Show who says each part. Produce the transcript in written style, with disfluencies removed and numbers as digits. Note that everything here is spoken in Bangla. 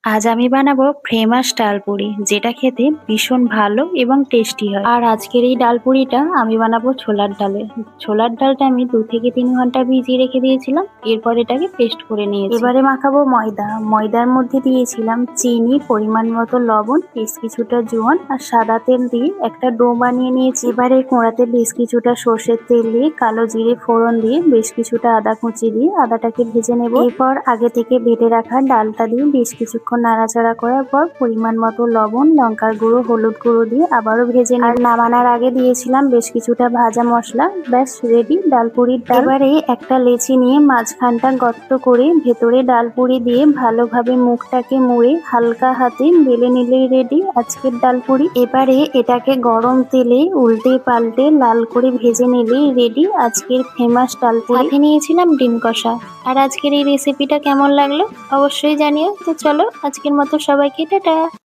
Speaker 1: আজ আমি বানাবো ফেমাস ডালপুরি, যেটা খেতে ভীষণ ভালো এবং টেস্টি হয়। আর আজকের এই ডালপুরিটা আমি বানাবো ছোলার ডালে। ছোলার ডালটা আমি 2 থেকে 3 ঘন্টা ভিজিয়ে রেখে দিয়েছিলাম। এরপর এটাকে পেস্ট করে নিয়েছি। এবারে মাখাবো ময়দা। ময়দার মধ্যে দিয়েছিলাম চিনি, পরিমাণ মতো লবণ, বেশ কিছুটা জোয়ান আর সাদা তেল দিয়ে একটা ডো বানিয়ে নিয়েছি। এবারে কড়াতে বেশ কিছুটা সর্ষের তেল দিয়ে কালো জিরে ফোড়ন দিয়ে বেশ কিছুটা আদা কুচি দিয়ে আদাটাকে ভেজে নেব। এরপর আগে থেকে বেটে রাখা ডালটা দিয়ে বেশ কিছুক্ষণ নাড়াচাড়া করার পর পরিমাণ মতো লবণ, লঙ্কার গুঁড়ো, হলুদ গুঁড়ো দিয়ে আবারও ভেজে নেব। আর নামানোর আগে দিয়েছিলাম বেশ কিছুটা ভাজা মশলা। ব্যাস রেডি ডালপুরির ডাল। এবারে একটা লেচি নিয়ে মাঝখানটা গর্ত করে ভেতরে ডালপুরি দিয়ে ভালোভাবে মুখটাকে মুড়ে হালকা হাতে বেলে নিলেই রেডি আজকের ডালপুরি। এবারে এটাকে গরম তেলে উল্টে পাল্টে লাল করে ভেজে নিলেই রেডি আজকের ফেমাস ডালপুরি। সাথে নিয়েছিলাম ডিম কষা। আর আজকের এই রেসিপিটা কেমন লাগলো অবশ্যই জানিও। তো চলো আজকের মতো সবাইকে টাটা।